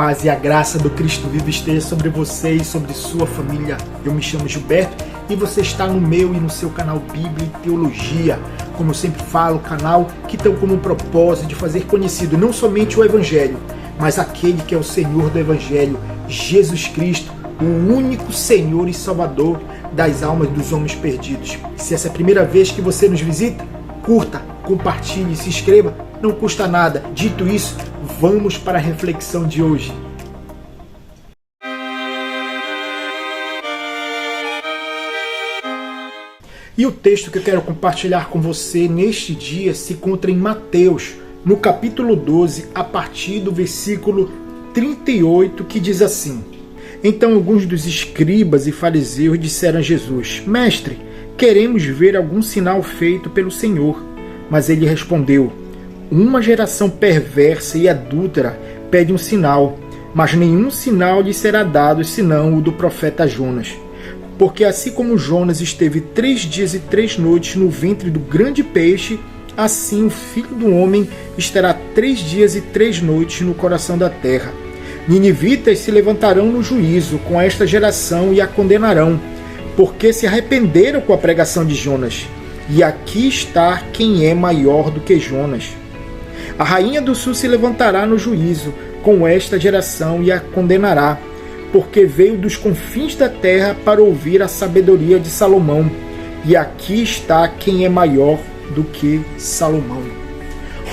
paz e a graça do Cristo vivo esteja sobre você e sobre sua família. Eu me chamo Gilberto e você está no meu e no seu canal Bíblia e Teologia. Como eu sempre falo, canal que tem como propósito de fazer conhecido não somente o Evangelho, mas aquele que é o Senhor do Evangelho, Jesus Cristo, o único Senhor e Salvador das almas dos homens perdidos. Se essa é a primeira vez que você nos visita, curta, compartilhe e se inscreva, não custa nada. Dito isso, vamos para a reflexão de hoje. E o texto que eu quero compartilhar com você neste dia se encontra em Mateus, no capítulo 12, a partir do versículo 38, que diz assim: Então alguns dos escribas e fariseus disseram a Jesus: Mestre, queremos ver algum sinal feito pelo Senhor. Mas ele respondeu: Uma geração perversa e adúltera pede um sinal, mas nenhum sinal lhe será dado senão o do profeta Jonas. Porque assim como Jonas esteve 3 dias e 3 noites no ventre do grande peixe, assim o Filho do Homem estará 3 dias e 3 noites no coração da terra. Ninivitas se levantarão no juízo com esta geração e a condenarão, porque se arrependeram com a pregação de Jonas. E aqui está quem é maior do que Jonas. A rainha do sul se levantará no juízo com esta geração e a condenará, porque veio dos confins da terra para ouvir a sabedoria de Salomão. E aqui está quem é maior do que Salomão.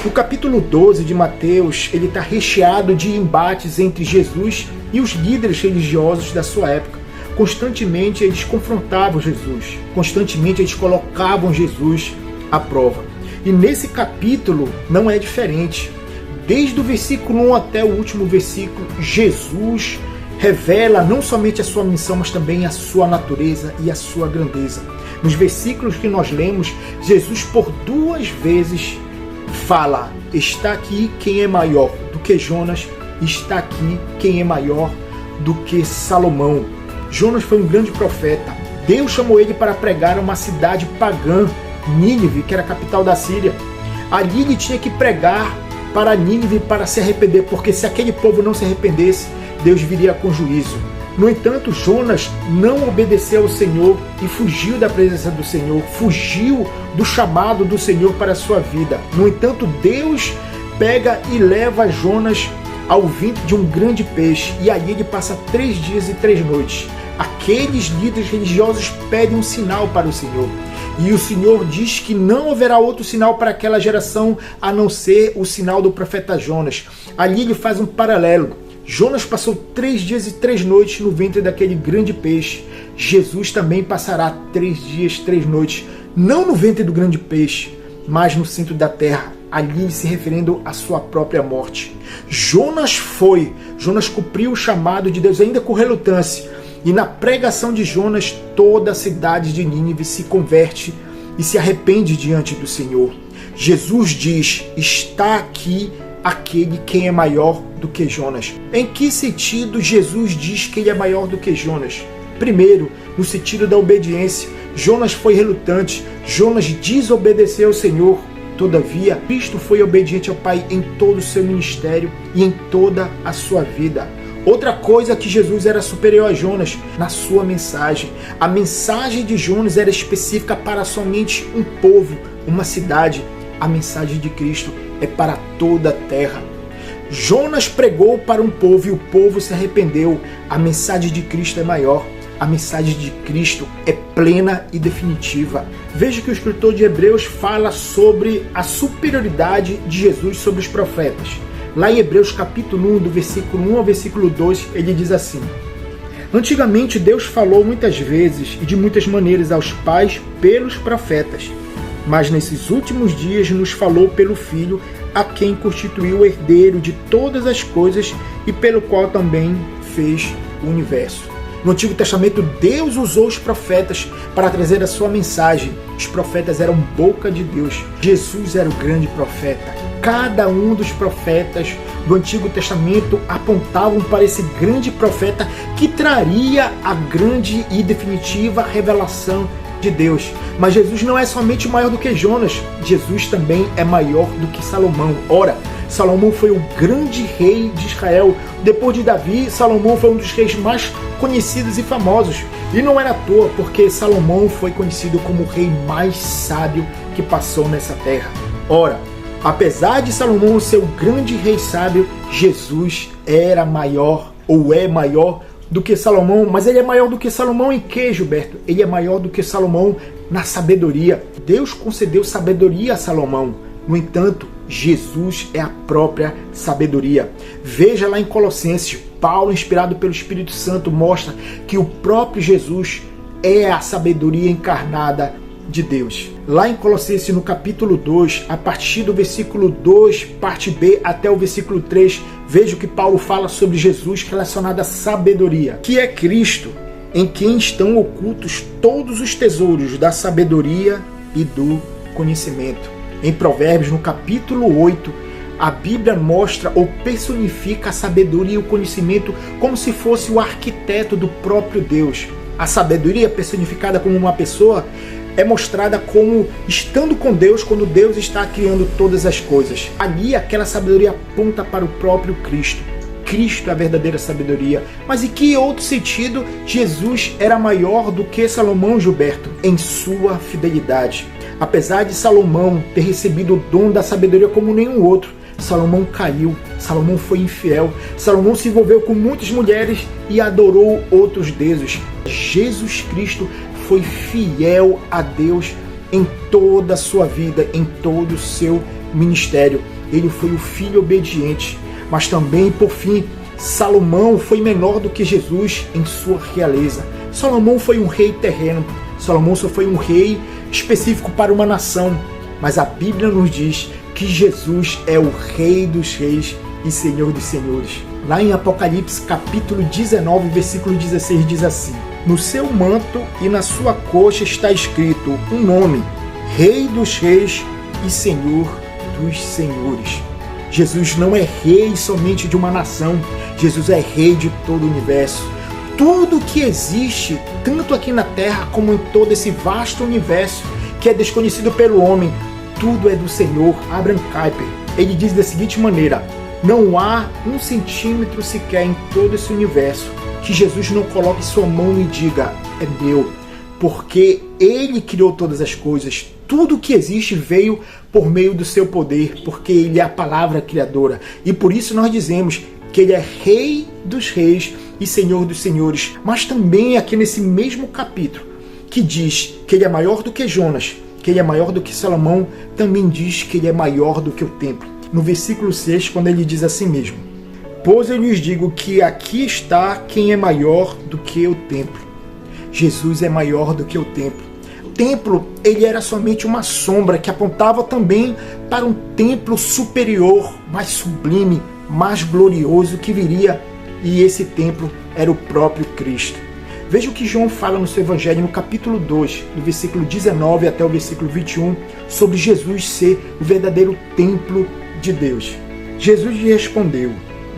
O capítulo 12 de Mateus ele está recheado de embates entre Jesus e os líderes religiosos da sua época. Constantemente eles confrontavam Jesus, constantemente eles colocavam Jesus à prova. E nesse capítulo não é diferente. Desde o versículo 1 até o último versículo, Jesus revela não somente a sua missão, mas também a sua natureza e a sua grandeza. Nos versículos que nós lemos, Jesus por 2 vezes fala: está aqui quem é maior do que Jonas, está aqui quem é maior do que Salomão. Jonas foi um grande profeta. Deus chamou ele para pregar a uma cidade pagã, Nínive, que era a capital da Síria. Ali ele tinha que pregar para Nínive para se arrepender, porque se aquele povo não se arrependesse, Deus viria com juízo. No entanto, Jonas não obedeceu ao Senhor e fugiu da presença do Senhor, fugiu do chamado do Senhor para a sua vida. No entanto, Deus pega e leva Jonas ao ventre de um grande peixe, e aí ele passa 3 dias e 3 noites. Aqueles líderes religiosos pedem um sinal para o Senhor, e o Senhor diz que não haverá outro sinal para aquela geração a não ser o sinal do profeta Jonas. Ali ele faz um paralelo. Jonas passou 3 dias e 3 noites no ventre daquele grande peixe. Jesus também passará 3 dias e 3 noites, não no ventre do grande peixe, mas no centro da terra, ali se referindo à sua própria morte. Jonas cumpriu o chamado de Deus ainda com relutância, e na pregação de Jonas, toda a cidade de Nínive se converte e se arrepende diante do Senhor. Jesus diz: está aqui aquele quem é maior do que Jonas. Em que sentido Jesus diz que ele é maior do que Jonas? Primeiro, no sentido da obediência. Jonas foi relutante, Jonas desobedeceu ao Senhor. Todavia, Cristo foi obediente ao Pai em todo o seu ministério e em toda a sua vida. Outra coisa que Jesus era superior a Jonas na sua mensagem. A mensagem de Jonas era específica para somente um povo, uma cidade. A mensagem de Cristo é para toda a terra. Jonas pregou para um povo e o povo se arrependeu. A mensagem de Cristo é maior. A mensagem de Cristo é plena e definitiva. Veja que o escritor de Hebreus fala sobre a superioridade de Jesus sobre os profetas. Lá em Hebreus capítulo 1, do versículo 1 ao versículo 2, ele diz assim: Antigamente Deus falou muitas vezes e de muitas maneiras aos pais pelos profetas, mas nesses últimos dias nos falou pelo Filho, a quem constituiu o herdeiro de todas as coisas e pelo qual também fez o universo. No Antigo Testamento, Deus usou os profetas para trazer a sua mensagem. Os profetas eram boca de Deus. Jesus era o grande profeta. Cada um dos profetas do Antigo Testamento apontavam para esse grande profeta que traria a grande e definitiva revelação de Deus. Mas Jesus não é somente maior do que Jonas. Jesus também é maior do que Salomão. Ora, Salomão foi o grande rei de Israel. Depois de Davi, Salomão foi um dos reis mais conhecidos e famosos. E não era à toa, porque Salomão foi conhecido como o rei mais sábio que passou nessa terra. Ora, apesar de Salomão ser o grande rei sábio, Jesus era maior, ou é maior, do que Salomão. Mas ele é maior do que Salomão em quê, Gilberto? Ele é maior do que Salomão na sabedoria. Deus concedeu sabedoria a Salomão. No entanto, Jesus é a própria sabedoria. Veja lá em Colossenses, Paulo, inspirado pelo Espírito Santo, mostra que o próprio Jesus é a sabedoria encarnada de Deus. Lá em Colossenses, no capítulo 2, a partir do versículo 2, parte B, até o versículo 3, veja o que Paulo fala sobre Jesus relacionado à sabedoria, que é Cristo, em quem estão ocultos todos os tesouros da sabedoria e do conhecimento. Em Provérbios, no capítulo 8, a Bíblia mostra ou personifica a sabedoria e o conhecimento como se fosse o arquiteto do próprio Deus. A sabedoria, personificada como uma pessoa, é mostrada como estando com Deus quando Deus está criando todas as coisas. Ali, aquela sabedoria aponta para o próprio Cristo. Cristo é a verdadeira sabedoria. Mas em que outro sentido Jesus era maior do que Salomão, Gilberto? Em sua fidelidade. Apesar de Salomão ter recebido o dom da sabedoria como nenhum outro, Salomão caiu, Salomão foi infiel, Salomão se envolveu com muitas mulheres e adorou outros deuses. Jesus Cristo foi fiel a Deus em toda a sua vida, em todo o seu ministério. Ele foi o filho obediente, mas também, por fim, Salomão foi menor do que Jesus em sua realeza. Salomão foi um rei terreno, Salomão só foi um rei específico para uma nação, mas a Bíblia nos diz que Jesus é o Rei dos Reis e Senhor dos Senhores. Lá em Apocalipse, capítulo 19, versículo 16, diz assim: no seu manto e na sua coxa está escrito um nome, Rei dos Reis e Senhor dos Senhores. Jesus não é rei somente de uma nação, Jesus é rei de todo o universo. Tudo que existe, tanto aqui na Terra como em todo esse vasto universo que é desconhecido pelo homem, tudo é do Senhor. Abraham Kuyper, ele diz da seguinte maneira: não há 1 centímetro sequer em todo esse universo que Jesus não coloque sua mão e diga, é meu, porque ele criou todas as coisas. Tudo que existe veio por meio do seu poder, porque ele é a palavra criadora. E por isso nós dizemos que ele é Rei dos Reis e Senhor dos Senhores. Mas também aqui nesse mesmo capítulo, que diz que ele é maior do que Jonas, que ele é maior do que Salomão, também diz que ele é maior do que o templo. No versículo 6, quando ele diz assim mesmo: pois eu lhes digo que aqui está quem é maior do que o templo. Jesus é maior do que o templo. O templo, ele era somente uma sombra que apontava também para um templo superior, mais sublime, mais glorioso que viria. E esse templo era o próprio Cristo. Veja o que João fala no seu Evangelho, no capítulo 2, do versículo 19 até o versículo 21, sobre Jesus ser o verdadeiro templo de Deus. Jesus lhe respondeu: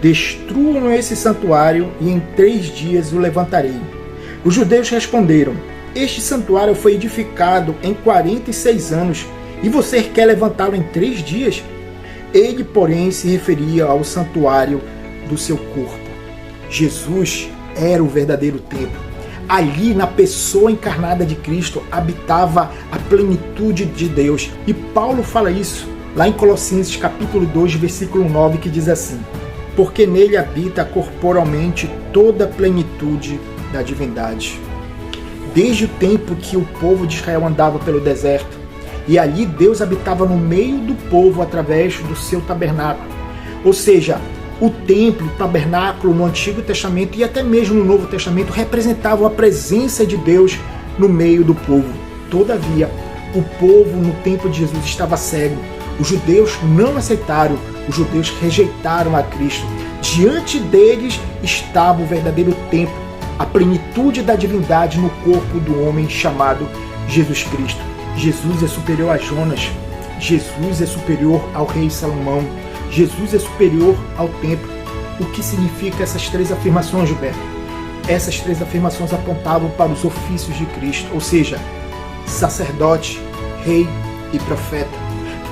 destruam esse santuário e em 3 dias o levantarei. Os judeus responderam: este santuário foi edificado em 46 anos e você quer levantá-lo em 3 dias? Ele, porém, se referia ao santuário do seu corpo. Jesus era o verdadeiro templo. Ali, na pessoa encarnada de Cristo, habitava a plenitude de Deus. E Paulo fala isso lá em Colossenses capítulo 2, versículo 9, que diz assim: porque nele habita corporalmente toda a plenitude da divindade. Desde o tempo que o povo de Israel andava pelo deserto, e ali Deus habitava no meio do povo através do seu tabernáculo. Ou seja, o templo, o tabernáculo no Antigo Testamento e até mesmo no Novo Testamento representavam a presença de Deus no meio do povo. Todavia, o povo no tempo de Jesus estava cego. Os judeus não aceitaram, os judeus rejeitaram a Cristo. Diante deles estava o verdadeiro templo, a plenitude da divindade no corpo do homem chamado Jesus Cristo. Jesus é superior a Jonas, Jesus é superior ao rei Salomão, Jesus é superior ao templo. O que significa essas 3 afirmações, Gilberto? Essas 3 afirmações apontavam para os ofícios de Cristo, ou seja, sacerdote, rei e profeta.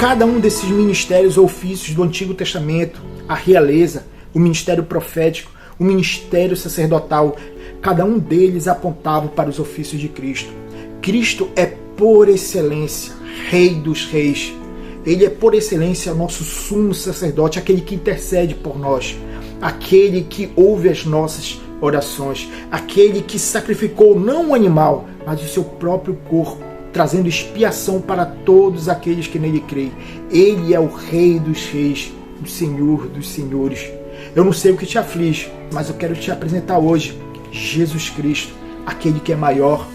cada um desses ministérios ou ofícios do Antigo Testamento, a realeza, o ministério profético, o ministério sacerdotal, cada um deles apontava para os ofícios de Cristo. Cristo é por excelência Rei dos Reis. Ele é por excelência nosso sumo sacerdote, aquele que intercede por nós, aquele que ouve as nossas orações, aquele que sacrificou não um animal, mas o seu próprio corpo, trazendo expiação para todos aqueles que nele creem. Ele é o Rei dos Reis, o Senhor dos Senhores. Eu não sei o que te aflige, mas eu quero te apresentar hoje Jesus Cristo, aquele que é maior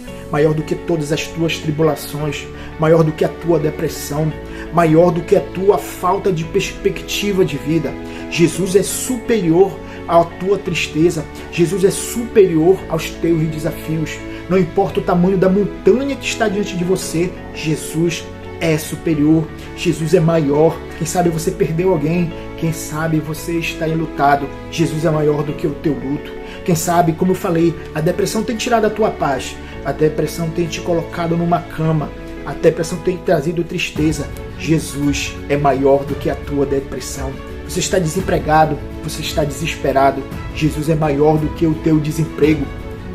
do que todas as tuas tribulações, maior do que a tua depressão, maior do que a tua falta de perspectiva de vida. Jesus é superior à tua tristeza, Jesus é superior aos teus desafios. Não importa o tamanho da montanha que está diante de você, Jesus é superior, Jesus é maior. Quem sabe você perdeu alguém, quem sabe você está enlutado, Jesus é maior do que o teu luto. Quem sabe, como eu falei, a depressão tem tirado a tua paz, a depressão tem te colocado numa cama, a depressão tem trazido tristeza. Jesus é maior do que a tua depressão. Você está desempregado, você está desesperado, Jesus é maior do que o teu desemprego.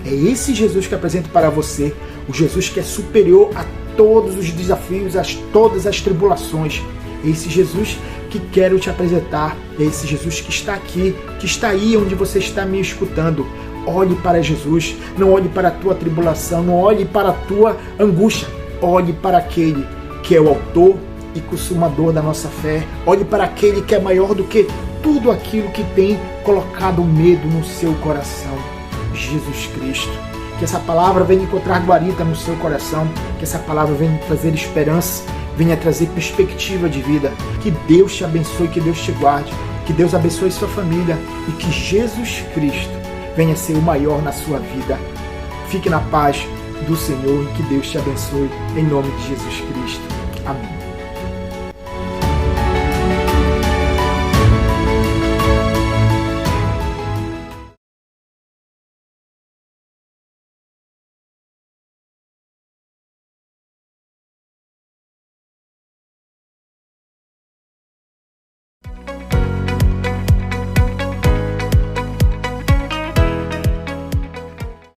É esse Jesus que eu apresento para você, o Jesus que é superior a todos os desafios, a todas as tribulações. É esse Jesus que quero te apresentar, é esse Jesus que está aqui, que está aí onde você está me escutando. Olhe para Jesus, não olhe para a tua tribulação, não olhe para a tua angústia, olhe para aquele que é o autor e consumador da nossa fé, olhe para aquele que é maior do que tudo aquilo que tem colocado medo no seu coração, Jesus Cristo. Que essa palavra venha encontrar guarita no seu coração, que essa palavra venha trazer esperança, venha trazer perspectiva de vida. Que Deus te abençoe, que Deus te guarde, que Deus abençoe sua família e que Jesus Cristo venha ser o maior na sua vida. Fique na paz do Senhor e que Deus te abençoe, em nome de Jesus Cristo. Amém.